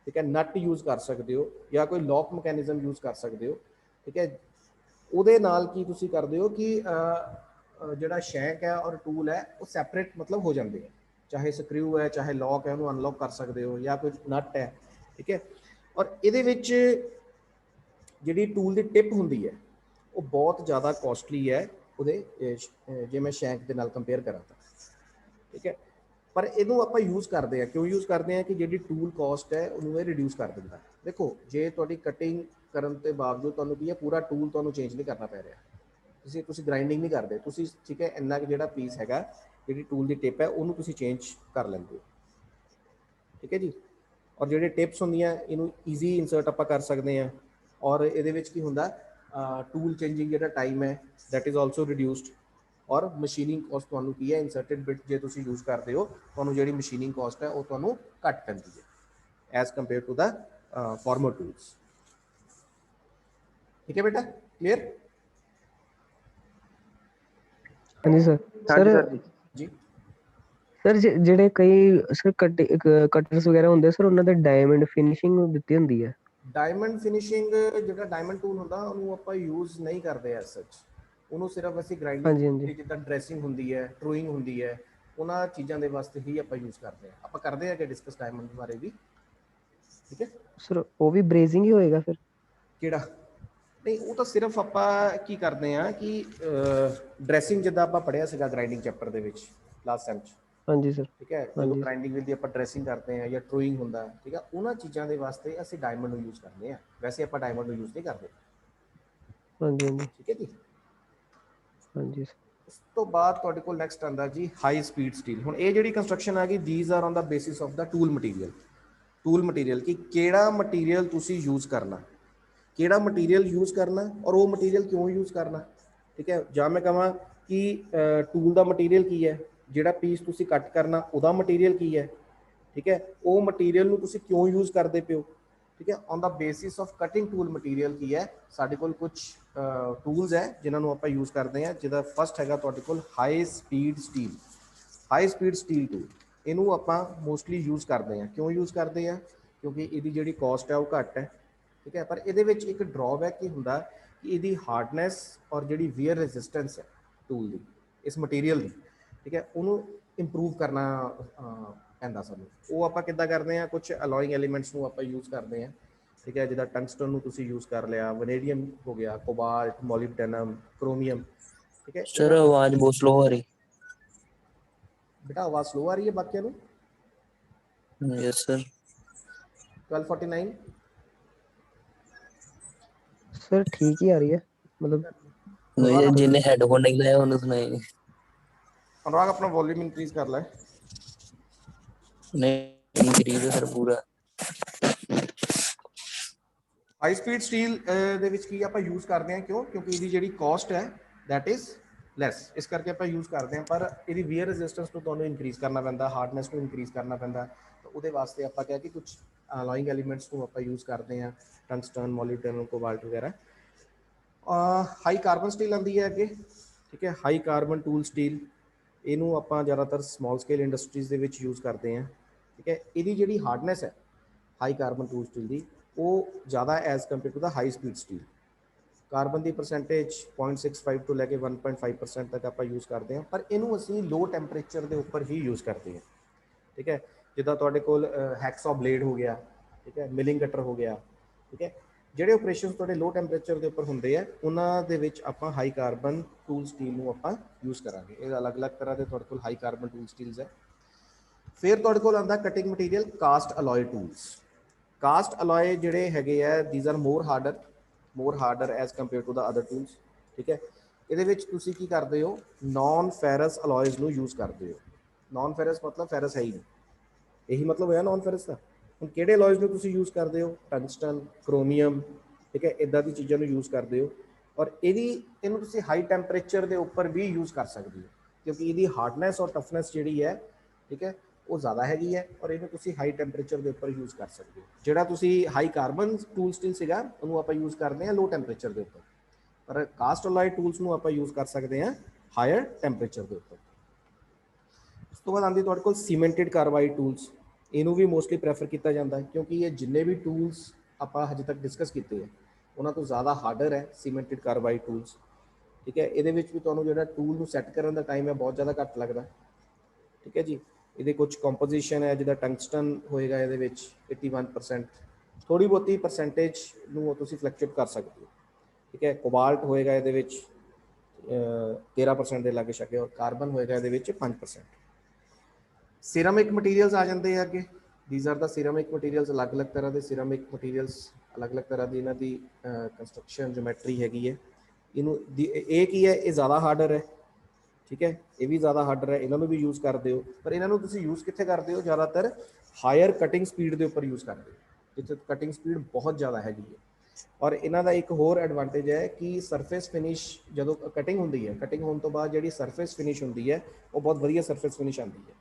ਠੀਕ ਹੈ, ਨਟ ਯੂਜ਼ ਕਰ ਸਕਦੇ ਹੋ ਜਾਂ ਕੋਈ ਲੌਕ ਮੈਕੈਨਿਜ਼ਮ ਯੂਜ਼ ਕਰ ਸਕਦੇ ਹੋ। ਠੀਕ ਹੈ, ਉਹਦੇ ਨਾਲ ਕੀ ਤੁਸੀਂ ਕਰਦੇ ਹੋ ਕਿ ਜਿਹੜਾ ਸ਼ੈਂਕ ਹੈ ਔਰ ਟੂਲ ਹੈ ਉਹ ਸੈਪਰੇਟ ਮਤਲਬ ਹੋ ਜਾਂਦੇ ਹੈ, ਚਾਹੇ ਸਕਰੂ ਹੈ ਚਾਹੇ ਲੌਕ ਹੈ ਉਹਨੂੰ ਅਨਲੌਕ ਕਰ ਸਕਦੇ ਹੋ ਜਾਂ ਕੋਈ ਨਟ ਹੈ। ਠੀਕ ਹੈ, ਔਰ ਇਹਦੇ ਵਿੱਚ ਜਿਹੜੀ ਟੂਲ ਦੀ ਟਿਪ ਹੁੰਦੀ ਹੈ ਉਹ ਬਹੁਤ ਜ਼ਿਆਦਾ ਕੋਸਟਲੀ ਹੈ ਉਹਦੇ, ਜੇ ਮੈਂ ਸ਼ੈਂਕ ਦੇ ਨਾਲ ਕੰਪੇਅਰ ਕਰਾਂ ਤਾਂ। ਠੀਕ ਹੈ, ਪਰ ਇਹਨੂੰ ਆਪਾਂ ਯੂਜ਼ ਕਰਦੇ ਹਾਂ, ਕਿਉਂ ਯੂਜ਼ ਕਰਦੇ ਹਾਂ ਕਿ ਜਿਹੜੀ ਟੂਲ ਕਾਸਟ ਹੈ ਉਹਨੂੰ ਇਹ ਰਿਡਿਊਸ ਕਰ ਦਿੰਦਾ। ਦੇਖੋ, ਜੇ ਤੁਹਾਡੀ ਕਟਿੰਗ ਕਰਨ ਦੇ ਬਾਵਜੂਦ ਤੁਹਾਨੂੰ ਕੀ ਹੈ, ਪੂਰਾ ਟੂਲ ਤੁਹਾਨੂੰ ਚੇਂਜ ਨਹੀਂ ਕਰਨਾ ਪੈ ਰਿਹਾ, ਤੁਸੀਂ ਗ੍ਰਾਈਂਡਿੰਗ ਨਹੀਂ ਕਰਦੇ ਤੁਸੀਂ। ਠੀਕ ਹੈ, ਇੰਨਾ ਕਿ ਜਿਹੜਾ ਪੀਸ ਹੈਗਾ, ਜਿਹੜੀ ਟੂਲ ਦੀ ਟਿਪ ਹੈ ਉਹਨੂੰ ਤੁਸੀਂ ਚੇਂਜ ਕਰ ਲੈਂਦੇ ਹੋ। ਠੀਕ ਹੈ ਜੀ, ਔਰ ਜਿਹੜੇ ਟਿਪਸ ਹੁੰਦੀਆਂ ਇਹਨੂੰ ਈਜ਼ੀ ਇਨਸਰਟ ਆਪਾਂ ਕਰ ਸਕਦੇ ਹਾਂ, ਔਰ ਇਹਦੇ ਵਿੱਚ ਕੀ ਹੁੰਦਾ, ਟੂਲ ਚੇਂਜਿੰਗ ਜਿਹੜਾ ਟਾਈਮ ਹੈ ਦੈਟ ਇਜ਼ ਆਲਸੋ ਰਿਡਿਊਸਡ, ਔਰ ਮਸ਼ੀਨਿੰਗ ਕਾਸਟ ਤੁਹਾਨੂੰ ਕੀ ਹੈ, ਇਨਸਰਟਿਡ ਬਿਟ ਜੇ ਤੁਸੀਂ ਯੂਜ਼ ਕਰਦੇ ਹੋ ਤੁਹਾਨੂੰ ਜਿਹੜੀ ਮਸ਼ੀਨਿੰਗ ਕਾਸਟ ਹੈ ਉਹ ਤੁਹਾਨੂੰ ਘੱਟ ਪੈਂਦੀ ਹੈ as compare to the former tools. ਠੀਕ ਹੈ ਬੇਟਾ, ਕਲੀਅਰ? ਹਾਂਜੀ ਸਰ। ਹਾਂਜੀ ਸਰ ਜੀ। ਜੀ ਸਰ ਜਿਹੜੇ ਕਈ ਸਰ ਕਟਰਸ ਵਗੈਰਾ ਹੁੰਦੇ ਸਰ, ਉਹਨਾਂ ਦੇ ਡਾਇਮੰਡ ਫਿਨਿਸ਼ਿੰਗ ਦਿੱਤੀ ਹੁੰਦੀ ਹੈ। ਡਾਇਮੰਡ ਫਿਨਿਸ਼ਿੰਗ, ਜਿਹੜਾ ਡਾਇਮੰਡ ਟੂਲ ਹੁੰਦਾ ਉਹਨੂੰ ਆਪਾਂ ਯੂਜ਼ ਨਹੀਂ ਕਰਦੇ ਐਜ਼ ਸੱਚ, ਉਹਨੂੰ ਸਿਰਫ ਅਸੀਂ ਗ੍ਰਾਈਂਡਿੰਗ ਹਾਂਜੀ ਹਾਂਜੀ ਜਿੱਦਾਂ ਡਰੈਸਿੰਗ ਹੁੰਦੀ ਹੈ, ਟਰੂਇੰਗ ਹੁੰਦੀ ਹੈ, ਉਹਨਾਂ ਚੀਜ਼ਾਂ ਦੇ ਵਾਸਤੇ ਹੀ ਆਪਾਂ ਯੂਜ਼ ਕਰਦੇ ਹਾਂ। ਆਪਾਂ ਕਰਦੇ ਹਾਂ ਕਿ ਡਿਸਕਸ ਡਾਇਮੰਡ ਬਾਰੇ ਵੀ। ਠੀਕ ਹੈ ਸਰ, ਉਹ ਵੀ ਬ੍ਰੇਜ਼ਿੰਗ ਹੀ ਹੋਏਗਾ ਫਿਰ? ਕਿਹੜਾ? ਨਹੀਂ, ਉਹ ਤਾਂ ਸਿਰਫ ਆਪਾਂ ਕੀ ਕਰਦੇ ਹਾਂ ਕਿ ਡਰੈਸਿੰਗ, ਜਿੱਦਾਂ ਆਪਾਂ ਪੜ੍ਹਿਆ ਸੀਗਾ ਗ੍ਰਾਈਂਡਿੰਗ ਚੈਪਟਰ ਦੇ ਵਿੱਚ ਲਾਸਟ ਟਾਈਮ 'ਚ। ਹਾਂਜੀ ਸਰ। ਠੀਕ ਹੈ, ਜਦੋਂ ਹਾਂਜੀ ਗ੍ਰਾਈਂਡਿੰਗ ਦੀ ਆਪਾਂ ਡਰੈਸਿੰਗ ਕਰਦੇ ਹਾਂ ਜਾਂ ਟਰੂਇੰਗ ਹੁੰਦਾ, ਠੀਕ ਹੈ, ਉਹਨਾਂ ਚੀਜ਼ਾਂ ਦੇ ਵਾਸਤੇ ਅਸੀਂ ਡਾਇਮੰਡ ਨੂੰ ਯੂਜ਼ ਕਰਦੇ ਹਾਂ। ਵੈਸੇ ਆਪਾਂ ਡਾਇਮੰਡ ਨੂੰ ਯੂਜ਼ ਨਹੀਂ ਕਰਦੇ। ਹਾਂਜੀ ਹਾਂਜੀ ਠੀਕ ਹੈ ਜੀ। ਹਾਂਜੀ ਉਸ ਤੋਂ ਬਾਅਦ ਤੁਹਾਡੇ ਕੋਲ ਨੈਕਸਟ ਆਉਂਦਾ ਜੀ ਹਾਈ ਸਪੀਡ ਸਟੀਲ। ਹੁਣ ਇਹ ਜਿਹੜੀ ਕੰਸਟਰਕਸ਼ਨ ਆ ਗਈ, these are on the basis of the tool material. Tool material ਕਿ ਕਿਹੜਾ ਮਟੀਰੀਅਲ ਤੁਸੀਂ ਯੂਜ਼ ਕਰਨਾ, ਕਿਹੜਾ ਮਟੀਰੀਅਲ ਯੂਜ਼ ਕਰਨਾ ਔਰ ਉਹ ਮਟੀਰੀਅਲ ਕਿਉਂ ਯੂਜ਼ ਕਰਨਾ। ਠੀਕ ਹੈ, ਜਾਂ ਮੈਂ ਕਹਾਂ ਕਿ ਟੂਲ ਦਾ ਮਟੀਰੀਅਲ ਕੀ ਹੈ, ਜਿਹੜਾ ਪੀਸ ਤੁਸੀਂ ਕੱਟ ਕਰਨਾ ਉਹਦਾ ਮਟੀਰੀਅਲ ਕੀ ਹੈ। ਠੀਕ ਹੈ, ਉਹ ਮਟੀਰੀਅਲ ਨੂੰ ਤੁਸੀਂ ਕਿਉਂ ਯੂਜ਼ ਕਰਦੇ ਪਿਓ। ਠੀਕ ਹੈ, on the basis of cutting tool material ਕੀ ਹੈ, ਸਾਡੇ ਕੋਲ ਕੁਝ ਟੂਲਸ ਹੈ ਜਿਨ੍ਹਾਂ ਨੂੰ ਆਪਾਂ ਯੂਜ਼ ਕਰਦੇ ਹਾਂ, ਜਿਹਦਾ ਫਸਟ ਹੈਗਾ ਤੁਹਾਡੇ ਕੋਲ high speed steel. High speed steel tool, ਇਹਨੂੰ ਆਪਾਂ ਮੋਸਟਲੀ ਯੂਜ਼ ਕਰਦੇ ਹਾਂ। ਕਿਉਂ ਯੂਜ਼ ਕਰਦੇ ਹਾਂ? ਕਿਉਂਕਿ ਇਹਦੀ ਜਿਹੜੀ ਕਾਸਟ ਹੈ ਉਹ ਘੱਟ ਹੈ। ਠੀਕ ਹੈ, ਪਰ ਇਹਦੇ ਵਿੱਚ ਇੱਕ ਡਰਾਬੈਕ ਕੀ ਹੁੰਦਾ ਕਿ ਇਹਦੀ ਹਾਰਡਨੈਸ ਔਰ ਜਿਹੜੀ ਵੀਅਰ ਰੈਜ਼ਿਸਟੈਂਸ ਹੈ ਟੂਲ ਦੀ, ਇਸ ਮਟੀਰੀਅਲ ਦੀ, ਠੀਕ ਹੈ, ਉਹਨੂੰ ਇੰਪਰੂਵ ਕਰਨਾ ਪੈਂਦਾ ਸਾਨੂੰ। ਉਹ ਆਪਾਂ ਕਿੱਦਾਂ ਕਰਦੇ ਹਾਂ, ਕੁਝ ਅਲੋਇੰਗ ਐਲੀਮੈਂਟਸ ਨੂੰ ਆਪਾਂ ਯੂਜ਼ ਕਰਦੇ ਹਾਂ। ਠੀਕ ਹੈ, ਜਿੱਦਾਂ ਟੰਗਸਟਨ ਨੂੰ ਤੁਸੀਂ ਯੂਜ਼ ਕਰ ਲਿਆ, ਵਨੇਡੀਅਮ ਹੋ ਗਿਆ, ਕੋਬਾਲਟ, ਮੋਲਿਬਡੈਨਮ, ਕ੍ਰੋਮੀਅਮ। ਠੀਕ ਹੈ, ਸਰ ਆਵਾਜ਼ ਬਹੁਤ ਸਲੋ ਆ ਰਹੀ। ਬੇਟਾ ਆਵਾਜ਼ ਸਲੋ ਆ ਰਹੀ ਹੈ ਬਾਕੀਆਂ ਨੂੰ? Yes sir. 1249 ਸਰ, ਠੀਕ ਹੀ ਆ ਰਹੀ ਹੈ ਮਤਲਬ। ਨਹੀਂ, ਜਿਹਨੇ ਹੈਡਫੋਨ ਨਹੀਂ ਲਾਇਆ ਉਹਨੂੰ ਸੁਣਾਈ अनुराग अपना वॉल्यूम इंक्रीज कर ले। नहीं, इंक्रीज है सर पूरा। ਹਾਈ ਸਪੀਡ ਸਟੀਲ ਦੇ ਵਿੱਚ ਕੀ ਆਪਾਂ ਯੂਜ਼ ਕਰਦੇ ਹਾਂ, ਕਿਉਂ? ਕਿਉਂਕਿ ਇਹਦੀ ਜਿਹੜੀ ਕਾਸਟ ਹੈ ਦੈਟ ਇਜ਼ ਲੈਸ, ਇਸ ਕਰਕੇ ਆਪਾਂ ਯੂਜ਼ ਕਰਦੇ ਹਾਂ। ਪਰ ਇਹਦੀ ਵੀਅਰ ਰੈਜ਼ਿਸਟੈਂਸ ਨੂੰ ਤੁਹਾਨੂੰ ਇਨਕਰੀਜ਼ ਕਰਨਾ ਪੈਂਦਾ, ਹਾਰਡਨੈਸ ਨੂੰ ਇਨਕਰੀਜ਼ ਕਰਨਾ ਪੈਂਦਾ। ਤਾਂ ਉਹਦੇ ਵਾਸਤੇ ਆਪਾਂ ਕਿਹਾ ਕਿ ਕੁਝ ਅਲੋਇੰਗ ਐਲੀਮੈਂਟਸ ਨੂੰ ਆਪਾਂ ਯੂਜ਼ ਕਰਦੇ ਹਾਂ, ਟੰਗਸਟਨ, ਮੋਲੀਬਡੇਨਮ, ਕੋਬਾਲਟ ਵਗੈਰਾ। ਹਾਈ ਕਾਰਬਨ ਸਟੀਲ ਆਉਂਦੀ ਹੈ ਅੱਗੇ, ਠੀਕ ਹੈ, ਹਾਈ ਕਾਰਬਨ ਟੂਲ ਸਟੀਲ। ਇਹਨੂੰ ਆਪਾਂ ਜ਼ਿਆਦਾਤਰ ਸਮਾਲ ਸਕੇਲ ਇੰਡਸਟਰੀਜ਼ ਦੇ ਵਿੱਚ ਯੂਜ਼ ਕਰਦੇ ਹਾਂ, ਠੀਕ ਹੈ। ਇਹਦੀ ਜਿਹੜੀ ਹਾਰਡਨੈਸ ਹੈ ਹਾਈ ਕਾਰਬਨ ਟੂਲ ਸਟੀਲ ਦੀ, ਉਹ ਜ਼ਿਆਦਾ as compare to the high speed steel. Carbon ਦੀ ਪਰਸੈਂਟੇਜ 0.65 ਤੋਂ ਲੈ ਕੇ 1.5% ਤੱਕ ਆਪਾਂ ਯੂਜ਼ ਕਰਦੇ ਹਾਂ, ਪਰ ਇਹਨੂੰ ਅਸੀਂ ਲੋ ਟੈਂਪਰੇਚਰ ਦੇ ਉੱਪਰ ਹੀ ਯੂਜ਼ ਕਰਦੇ ਹਾਂ, ਠੀਕ ਹੈ। ਜਿੱਦਾਂ ਤੁਹਾਡੇ ਕੋਲ ਹੈਕਸਾ ਬਲੇਡ ਹੋ ਗਿਆ, ਠੀਕ ਹੈ, ਮਿਲਿੰਗ ਕਟਰ ਹੋ ਗਿਆ, ਠੀਕ ਹੈ। ਜਿਹੜੇ ਆਪਰੇਸ਼ਨ ਤੁਹਾਡੇ ਲੋ ਟੈਂਪਰੇਚਰ ਦੇ ਉੱਪਰ ਹੁੰਦੇ ਆ, ਉਹਨਾਂ ਦੇ ਵਿੱਚ ਆਪਾਂ ਹਾਈ ਕਾਰਬਨ ਟੂਲ ਸਟੀਲ ਨੂੰ ਆਪਾਂ ਯੂਜ਼ ਕਰਾਂਗੇ। ਇਹ ਅਲੱਗ-ਅਲੱਗ ਤਰ੍ਹਾਂ ਦੇ ਤੁਹਾਡੇ ਕੋਲ ਹਾਈ ਕਾਰਬਨ ਟੂਲ ਸਟੀਲਸ ਹੈ। ਫਿਰ ਤੁਹਾਡੇ ਕੋਲ ਆਉਂਦਾ cutting material cast alloy tools. Cast alloy ਜਿਹੜੇ ਹੈਗੇ ਆ, these are more harder as compare to the other tools, ਠੀਕ ਹੈ। ਇਹਦੇ ਵਿੱਚ ਤੁਸੀਂ ਕੀ ਕਰਦੇ ਹੋ, ਨਾਨ ਫੈਰਸ ਅਲੋਇਜ਼ ਨੂੰ ਯੂਜ਼ ਕਰਦੇ ਹੋ। ਨਾਨ ਫੈਰਸ ਮਤਲਬ ਫੈਰਸ ਹੈ ਹੀ ਨਹੀਂ, ਇਹੀ ਮਤਲਬ ਹੋਇਆ ਨਾਨ ਫੈਰਸ ਦਾ। ਹੁਣ ਕਿਹੜੇ ਅਲੋਇਜ਼ ਨੂੰ ਤੁਸੀਂ ਯੂਜ਼ ਕਰਦੇ ਹੋ? ਟੰਗਸਟਨ, ਕ੍ਰੋਮੀਅਮ, ਠੀਕ ਹੈ, ਇੱਦਾਂ ਦੀ ਚੀਜ਼ਾਂ ਨੂੰ ਯੂਜ਼ ਕਰਦੇ ਹੋ। ਔਰ ਇਹਨੂੰ ਤੁਸੀਂ ਹਾਈ ਟੈਂਪਰੇਚਰ ਦੇ ਉੱਪਰ ਵੀ ਯੂਜ਼ ਕਰ ਸਕਦੇ ਹੋ, ਕਿਉਂਕਿ ਇਹਦੀ ਹਾਰਡਨੈਸ ਔਰ ਟਫਨੈਸ ਜਿਹੜੀ ਹੈ, ਠੀਕ ਹੈ, ਉਹ ਜ਼ਿਆਦਾ ਹੈਗੀ ਹੈ। ਔਰ ਇਹਨੂੰ ਤੁਸੀਂ ਹਾਈ ਟੈਂਪਰੇਚਰ ਦੇ ਉੱਪਰ ਯੂਜ਼ ਕਰ ਸਕਦੇ ਹੋ। ਜਿਹੜਾ ਤੁਸੀਂ ਹਾਈ ਕਾਰਬਨ ਟੂਲ ਸਟੀਲ ਸੀਗਾ, ਉਹਨੂੰ ਆਪਾਂ ਯੂਜ਼ ਕਰਦੇ ਹਾਂ ਲੋ ਟੈਂਪਰੇਚਰ ਦੇ ਉੱਪਰ, ਪਰ ਕਾਸਟ ਅਲੋਏ ਟੂਲਸ ਨੂੰ ਆਪਾਂ ਯੂਜ਼ ਕਰ ਸਕਦੇ ਹਾਂ ਹਾਇਰ ਟੈਂਪਰੇਚਰ ਦੇ ਉੱਪਰ। ਉਸ ਤੋਂ ਬਾਅਦ ਆਉਂਦੀ ਤੁਹਾਡੇ ਕੋਲ ਸੀਮੈਂਟਡ ਕਾਰਬਾਈਡ ਟੂਲਸ। ਇਹਨੂੰ ਵੀ ਮੋਸਟਲੀ ਪ੍ਰੈਫਰ ਕੀਤਾ ਜਾਂਦਾ ਹੈ, ਕਿਉਂਕਿ ਇਹ ਜਿੰਨੇ ਵੀ ਟੂਲਸ ਆਪਾਂ ਹਜੇ ਤੱਕ ਡਿਸਕਸ ਕੀਤੇ ਹੈ, ਉਹਨਾਂ ਤੋਂ ਜ਼ਿਆਦਾ ਹਾਰਡਰ ਹੈ ਸੀਮੈਂਟਡ ਕਾਰਬਾਈਡ ਟੂਲਸ, ਠੀਕ ਹੈ। ਇਹਦੇ ਵਿੱਚ ਵੀ ਤੁਹਾਨੂੰ ਜਿਹੜਾ ਟੂਲ ਨੂੰ ਸੈੱਟ ਕਰਨ ਦਾ ਟਾਈਮ ਹੈ ਬਹੁਤ ਜ਼ਿਆਦਾ ਘੱਟ ਲੱਗਦਾ, ਠੀਕ ਹੈ ਜੀ। ਇਹਦੇ ਕੁਝ ਕੰਪੋਜੀਸ਼ਨ ਹੈ, ਜਿੱਦਾਂ ਟੰਗਸਟਨ ਹੋਏਗਾ ਇਹਦੇ ਵਿੱਚ 81%, ਥੋੜ੍ਹੀ ਬਹੁਤੀ ਪਰਸੈਂਟੇਜ ਨੂੰ ਤੁਸੀਂ ਫਲਕਚੁਏਟ ਕਰ ਸਕਦੇ ਹੋ, ਠੀਕ ਹੈ। ਕੋਬਾਲਟ ਹੋਏਗਾ ਇਹਦੇ ਵਿੱਚ 13% ਦੇ ਲਾਗੇ ਛਾਗੇ, ਔਰ ਕਾਰਬਨ ਹੋਏਗਾ ਇਹਦੇ ਵਿੱਚ 5%। ਸਿਰਾਮਿਕ ਮਟੀਰੀਅਲਸ ਆ ਜਾਂਦੇ ਆ ਅੱਗੇ। These are the ceramic materials, ਅਲੱਗ-ਅਲੱਗ ਤਰ੍ਹਾਂ ਦੇ ਸਿਰਾਮਿਕ ਮਟੀਰੀਅਲਸ, ਅਲੱਗ-ਅਲੱਗ ਤਰ੍ਹਾਂ ਦੀ ਇਹਨਾਂ ਦੀ ਕੰਸਟਰਕਸ਼ਨ ਜਿਓਮੈਟਰੀ ਹੈਗੀ ਹੈ। ਇਹ ਕੀ ਹੈ, ਇਹ ਜ਼ਿਆਦਾ ਹਾਰਡਰ ਹੈ, ਠੀਕ ਹੈ, ਇਹ ਵੀ ਜ਼ਿਆਦਾ ਹਾਰਡਰ ਹੈ, ਇਹਨਾਂ ਨੂੰ ਵੀ ਯੂਜ਼ ਕਰਦੇ ਹੋ। ਪਰ ਇਹਨਾਂ ਨੂੰ ਤੁਸੀਂ ਯੂਜ਼ ਕਿੱਥੇ ਕਰਦੇ ਹੋ? ਜ਼ਿਆਦਾਤਰ ਹਾਇਰ ਕਟਿੰਗ ਸਪੀਡ ਦੇ ਉੱਪਰ ਯੂਜ਼ ਕਰਦੇ ਹੋ, ਜਿੱਥੇ ਕਟਿੰਗ ਸਪੀਡ ਬਹੁਤ ਜ਼ਿਆਦਾ ਹੈਗੀ ਹੈ। ਔਰ ਇਹਨਾਂ ਦਾ ਇੱਕ ਹੋਰ ਐਡਵਾਂਟੇਜ ਹੈ ਕਿ ਸਰਫੇਸ ਫਿਨਿਸ਼ ਜਦੋਂ ਕਟਿੰਗ ਹੁੰਦੀ ਹੈ, ਕਟਿੰਗ ਹੋਣ ਤੋਂ ਬਾਅਦ ਜਿਹੜੀ ਸਰਫੇਸ ਫਿਨਿਸ਼ ਹੁੰਦੀ ਹੈ, ਉਹ ਬਹੁਤ ਵਧੀਆ ਸਰਫੇਸ ਫਿਨਿਸ਼ ਆਉਂਦੀ ਹੈ।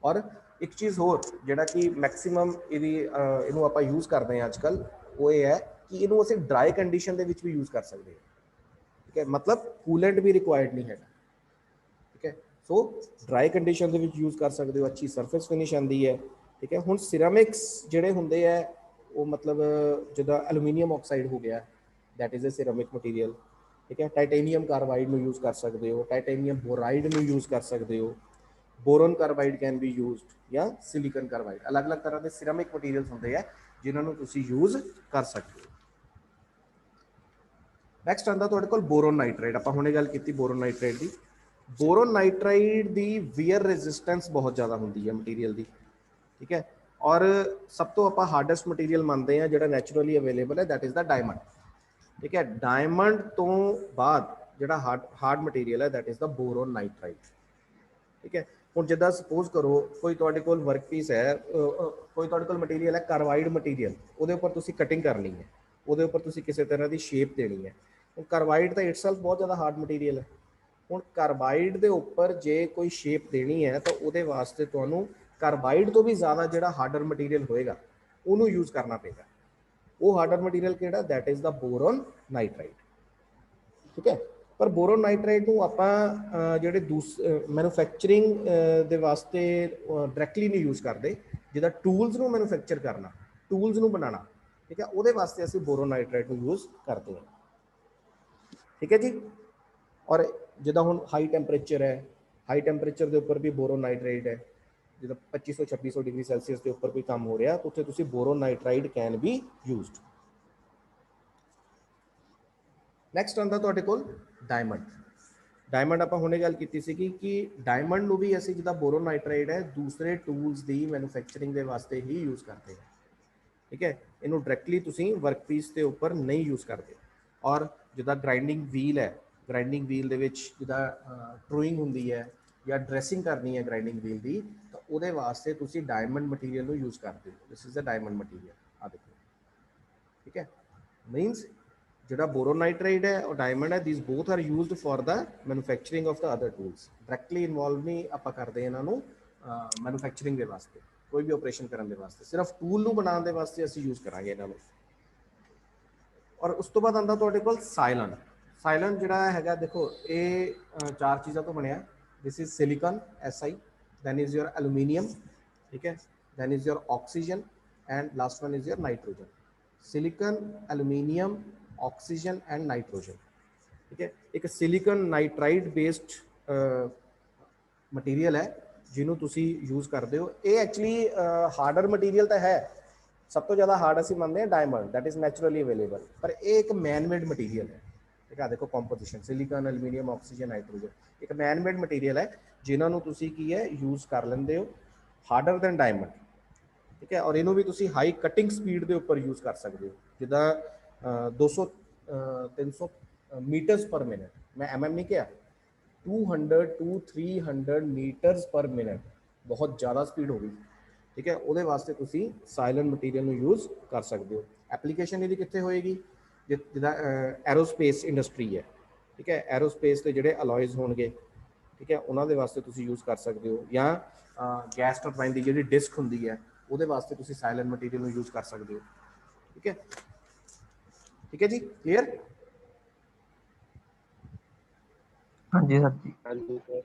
ਔਰ ਇੱਕ ਚੀਜ਼ ਹੋਰ ਜਿਹੜਾ ਕਿ ਮੈਕਸਿਮਮ ਇਹਨੂੰ ਆਪਾਂ ਯੂਜ਼ ਕਰਦੇ ਹਾਂ ਅੱਜ ਕੱਲ੍ਹ, ਉਹ ਇਹ ਹੈ ਕਿ ਇਹਨੂੰ ਅਸੀਂ ਡਰਾਈ ਕੰਡੀਸ਼ਨ ਦੇ ਵਿੱਚ ਵੀ ਯੂਜ਼ ਕਰ ਸਕਦੇ ਹਾਂ, ਠੀਕ ਹੈ। ਮਤਲਬ ਕੂਲੈਂਟ ਵੀ ਰਿਕੁਆਇਰਡ ਨਹੀਂ ਹੈਗਾ, ਠੀਕ ਹੈ। ਸੋ ਡਰਾਈ ਕੰਡੀਸ਼ਨ ਦੇ ਵਿੱਚ ਯੂਜ਼ ਕਰ ਸਕਦੇ ਹੋ, ਅੱਛੀ ਸਰਫੇਸ ਫਿਨਿਸ਼ ਆਉਂਦੀ ਹੈ, ਠੀਕ ਹੈ। ਹੁਣ ਸਿਰਾਮਿਕਸ ਜਿਹੜੇ ਹੁੰਦੇ ਹੈ, ਉਹ ਮਤਲਬ ਜਿੱਦਾਂ ਐਲੂਮੀਨੀਅਮ ਆਕਸਾਈਡ ਹੋ ਗਿਆ, that is a ceramic material, ਠੀਕ ਹੈ। ਟਾਈਟੇਨੀਅਮ ਕਾਰਬਾਈਡ ਨੂੰ ਯੂਜ਼ ਕਰ ਸਕਦੇ ਹੋ, ਟਾਈਟੇਨੀਅਮ ਬੋਰਾਈਡ ਨੂੰ ਯੂਜ਼ ਕਰ ਸਕਦੇ ਹੋ, boron carbide can be used, ਜਾਂ ਸਿਲੀਕਨ ਕਾਰਬਾਈਡ। ਅਲੱਗ-ਅਲੱਗ ਤਰ੍ਹਾਂ ਦੇ ਸਿਰਾਮਿਕ ਮਟੀਰੀਅਲਸ ਹੁੰਦੇ ਆ ਜਿਨ੍ਹਾਂ ਨੂੰ ਤੁਸੀਂ ਯੂਜ਼ ਕਰ ਸਕਦੇ ਹੋ। ਨੈਕਸਟ ਆਉਂਦਾ ਤੁਹਾਡੇ ਕੋਲ ਬੋਰੋਨ ਨਾਈਟ੍ਰਾਈਡ। ਆਪਾਂ ਹੁਣੇ ਗੱਲ ਕੀਤੀ ਬੋਰੋਨ ਨਾਈਟ੍ਰਾਈਡ ਦੀ। ਬੋਰੋਨ ਨਾਈਟ੍ਰਾਈਡ ਦੀ ਵੀਅਰ ਰੈਜ਼ਿਸਟੈਂਸ ਬਹੁਤ ਜ਼ਿਆਦਾ ਹੁੰਦੀ ਹੈ ਮਟੀਰੀਅਲ ਦੀ, ਠੀਕ ਹੈ। ਔਰ ਸਭ ਤੋਂ ਆਪਾਂ ਹਾਰਡੈਸਟ ਮਟੀਰੀਅਲ ਮੰਨਦੇ ਹਾਂ ਜਿਹੜਾ ਨੈਚੁਰਲੀ ਅਵੇਲੇਬਲ ਹੈ, ਦੈਟ ਇਜ਼ ਦਾ ਡਾਇਮੰਡ, ਠੀਕ ਹੈ। ਡਾਇਮੰਡ ਤੋਂ ਬਾਅਦ ਜਿਹੜਾ ਹਾਰਡ ਮਟੀਰੀਅਲ ਹੈ, ਦੈਟ ਇਜ਼ ਦਾ ਬੋਰੋਨ ਨਾਈਟ੍ਰਾਈਡ, ਠੀਕ ਹੈ। ਹੁਣ ਜਿੱਦਾਂ ਸਪੋਜ਼ ਕਰੋ ਕੋਈ ਤੁਹਾਡੇ ਕੋਲ ਵਰਕ ਪੀਸ ਹੈ, ਕੋਈ ਤੁਹਾਡੇ ਕੋਲ ਮਟੀਰੀਅਲ ਹੈ ਕਾਰਬਾਈਡ ਮਟੀਰੀਅਲ, ਉਹਦੇ ਉੱਪਰ ਤੁਸੀਂ ਕਟਿੰਗ ਕਰਨੀ ਹੈ, ਉਹਦੇ ਉੱਪਰ ਤੁਸੀਂ ਕਿਸੇ ਤਰ੍ਹਾਂ ਦੀ ਸ਼ੇਪ ਦੇਣੀ ਹੈ। ਹੁਣ ਕਾਰਬਾਈਡ ਤਾਂ ਇਟਸੈਲਫ ਬਹੁਤ ਜ਼ਿਆਦਾ ਹਾਰਡ ਮਟੀਰੀਅਲ ਹੈ। ਹੁਣ ਕਾਰਬਾਈਡ ਦੇ ਉੱਪਰ ਜੇ ਕੋਈ ਸ਼ੇਪ ਦੇਣੀ ਹੈ ਤਾਂ ਉਹਦੇ ਵਾਸਤੇ ਤੁਹਾਨੂੰ ਕਾਰਬਾਈਡ ਤੋਂ ਵੀ ਜ਼ਿਆਦਾ ਜਿਹੜਾ ਹਾਰਡਰ ਮਟੀਰੀਅਲ ਹੋਏਗਾ ਉਹਨੂੰ ਯੂਜ਼ ਕਰਨਾ ਪਏਗਾ। ਉਹ ਹਾਰਡਰ ਮਟੀਰੀਅਲ ਕਿਹੜਾ? ਦੈਟ ਇਜ਼ ਦਾ ਬੋਰੋਨ ਨਾਈਟ੍ਰਾਈਡ, ਠੀਕ ਹੈ। ਪਰ ਬੋਰੋਨ ਨਾਈਟ੍ਰਾਈਡ ਨੂੰ ਆਪਾਂ ਜਿਹੜੇ ਮੈਨੂਫੈਕਚਰਿੰਗ ਦੇ ਵਾਸਤੇ ਡਾਇਰੈਕਟਲੀ ਨਹੀਂ ਯੂਜ਼ ਕਰਦੇ, ਜਿੱਦਾਂ ਟੂਲਸ ਨੂੰ ਮੈਨੂਫੈਕਚਰ ਕਰਨਾ, ਟੂਲਸ ਨੂੰ ਬਣਾਉਣਾ, ਠੀਕ ਹੈ, ਉਹਦੇ ਵਾਸਤੇ ਅਸੀਂ ਬੋਰੋਨ ਨਾਈਟ੍ਰਾਈਡ ਨੂੰ ਯੂਜ਼ ਕਰਦੇ ਹਾਂ, ਠੀਕ ਹੈ ਜੀ। ਔਰ ਜਿੱਦਾਂ ਹੁਣ ਹਾਈ ਟੈਂਪਰੇਚਰ ਹੈ, ਹਾਈ ਟੈਂਪਰੇਚਰ ਦੇ ਉੱਪਰ ਵੀ ਬੋਰੋਨ ਨਾਈਟ੍ਰਾਈਡ ਹੈ, ਜਿੱਦਾਂ 2500-2600 ਡਿਗਰੀ ਸੈਲਸੀਅਸ ਦੇ ਉੱਪਰ ਕੋਈ ਕੰਮ ਹੋ ਰਿਹਾ, ਉੱਥੇ ਤੁਸੀਂ boron nitride can be used. Next ਆਉਂਦਾ ਤੁਹਾਡੇ ਕੋਲ ਡਾਇਮੰਡ। ਡਾਇਮੰਡ ਆਪਾਂ ਹੁਣੇ ਗੱਲ ਕੀਤੀ ਸੀਗੀ ਕਿ ਡਾਇਮੰਡ ਨੂੰ ਵੀ ਅਸੀਂ ਜਿੱਦਾਂ ਬੋਰੋਨ ਨਾਈਟ੍ਰਾਈਡ ਹੈ ਦੂਸਰੇ ਟੂਲਸ ਦੀ ਮੈਨੂਫੈਕਚਰਿੰਗ ਦੇ ਵਾਸਤੇ ਹੀ ਯੂਜ਼ ਕਰਦੇ ਹਾਂ, ਠੀਕ ਹੈ। ਇਹਨੂੰ ਡਾਇਰੈਕਟਲੀ ਤੁਸੀਂ ਵਰਕ ਪੀਸ ਦੇ ਉੱਪਰ ਨਹੀਂ ਯੂਜ਼ ਕਰਦੇ। ਔਰ ਜਿੱਦਾਂ ਗ੍ਰਾਈਂਡਿੰਗ ਵੀਲ ਹੈ, ਗ੍ਰਾਈਂਡਿੰਗ ਵੀਲ ਦੇ ਵਿੱਚ ਜਿੱਦਾਂ ਟਰੂਇੰਗ ਹੁੰਦੀ ਹੈ ਜਾਂ ਡਰੈਸਿੰਗ ਕਰਨੀ ਹੈ ਗ੍ਰਾਈਂਡਿੰਗ ਵੀਲ ਦੀ, ਤਾਂ ਉਹਦੇ ਵਾਸਤੇ ਤੁਸੀਂ ਡਾਇਮੰਡ ਮਟੀਰੀਅਲ ਨੂੰ ਯੂਜ਼ ਕਰਦੇ ਹੋ। This is a diamond material, ਆ ਦੇਖੋ, ਠੀਕ ਹੈ। ਮੀਨਸ ਜਿਹੜਾ ਬੋਰੋਨਾਈਟਰਾਈਡ ਹੈ ਉਹ ਡਾਇਮੰਡ ਹੈ, these both are used for the manufacturing of the other tools. Directly involve ਨਹੀਂ ਆਪਾਂ ਕਰਦੇ ਇਹਨਾਂ ਨੂੰ ਮੈਨੂਫੈਕਚਰਿੰਗ ਦੇ ਵਾਸਤੇ, ਕੋਈ ਵੀ ਆਪਰੇਸ਼ਨ ਕਰਨ ਦੇ ਵਾਸਤੇ, ਸਿਰਫ ਟੂਲ ਨੂੰ ਬਣਾਉਣ ਦੇ ਵਾਸਤੇ ਅਸੀਂ ਯੂਜ਼ ਕਰਾਂਗੇ ਇਹਨਾਂ ਨੂੰ। ਔਰ ਉਸ ਤੋਂ ਬਾਅਦ ਆਉਂਦਾ ਤੁਹਾਡੇ ਕੋਲ ਸਾਇਲਨ। ਸਾਇਲਨ ਜਿਹੜਾ ਹੈਗਾ ਦੇਖੋ ਇਹ ਚਾਰ ਚੀਜ਼ਾਂ ਤੋਂ ਬਣਿਆ। This is silicon Si, then is your aluminium, ठीक है, then is your oxygen and last one is your nitrogen। silicon, aluminium, oxygen and nitrogen, ठीक है। एक silicon nitride based मटीरियल है ਜਿਹਨੂੰ ਤੁਸੀਂ ਯੂਜ਼ ਕਰਦੇ ਹੋ। ਇਹ ਐਕਚੁਅਲੀ ਹਾਰਡਰ ਮਟੀਰੀਅਲ ਤਾਂ ਹੈ, ਸਭ ਤੋਂ ਜ਼ਿਆਦਾ ਹਾਰਡ ਅਸੀਂ ਮੰਨਦੇ ਹਾਂ diamond, that is naturally available, ਪਰ ਇਹ ਇੱਕ ਮੈਨ ਮੇਡ ਮਟੀਰੀਅਲ ਹੈ। ਠੀਕ ਹੈ, ਦੇਖੋ composition silicon, aluminium, oxygen, nitrogen, ਇੱਕ ਮੈਨ ਮੇਡ ਮਟੀਰੀਅਲ ਹੈ ਜਿਨ੍ਹਾਂ ਨੂੰ ਤੁਸੀਂ ਕੀ ਹੈ ਯੂਜ਼ ਕਰ ਲੈਂਦੇ ਹੋ ਹਾਰਡਰ ਦੈਨ ਡਾਇਮੰਡ। ਠੀਕ ਹੈ, ਔਰ ਇਹਨੂੰ ਵੀ ਤੁਸੀਂ ਹਾਈ ਕਟਿੰਗ ਸਪੀਡ ਦੇ ਉੱਪਰ ਯੂਜ਼ ਕਰ ਸਕਦੇ ਹੋ, ਜਿੱਦਾਂ 200 300 ਮੀਟਰਸ ਪਰ ਮਿੰਟ, ਮੈਂ ਐਮਐਮ ਨਹੀਂ ਕਿਹਾ, 200 to 300 ਮੀਟਰਸ ਪਰ ਮਿੰਟ, ਬਹੁਤ ਜ਼ਿਆਦਾ ਸਪੀਡ ਹੋ ਗਈ। ਠੀਕ ਹੈ, ਉਹਦੇ ਵਾਸਤੇ ਤੁਸੀਂ ਸਾਇਲਨ ਮਟੀਰੀਅਲ ਨੂੰ ਯੂਜ਼ ਕਰ ਸਕਦੇ ਹੋ। ਐਪਲੀਕੇਸ਼ਨ ਇਹਦੀ ਕਿੱਥੇ ਹੋਏਗੀ, ਜਿੱਦਾਂ ਐਰੋਸਪੇਸ ਇੰਡਸਟਰੀ ਹੈ। ਠੀਕ ਹੈ, ਐਰੋਸਪੇਸ ਦੇ ਜਿਹੜੇ ਅਲੋਇਜ਼ ਹੋਣਗੇ, ਠੀਕ ਹੈ, ਉਹਨਾਂ ਦੇ ਵਾਸਤੇ ਤੁਸੀਂ ਯੂਜ਼ ਕਰ ਸਕਦੇ ਹੋ, ਜਾਂ ਗੈਸ ਟਰਬਾਈਨ ਦੀ ਜਿਹੜੀ ਡਿਸਕ ਹੁੰਦੀ ਹੈ ਉਹਦੇ ਵਾਸਤੇ ਤੁਸੀਂ ਸਾਇਲਨ ਮਟੀਰੀਅਲ ਨੂੰ ਯੂਜ਼ ਕਰ ਸਕਦੇ ਹੋ। ਠੀਕ ਹੈ, ਠੀਕ ਹੈ ਜੀ, ਕਲੀਅਰ? ਹਾਂਜੀ ਸਰ ਜੀ। ਹਾਂਜੀ ਸਰ।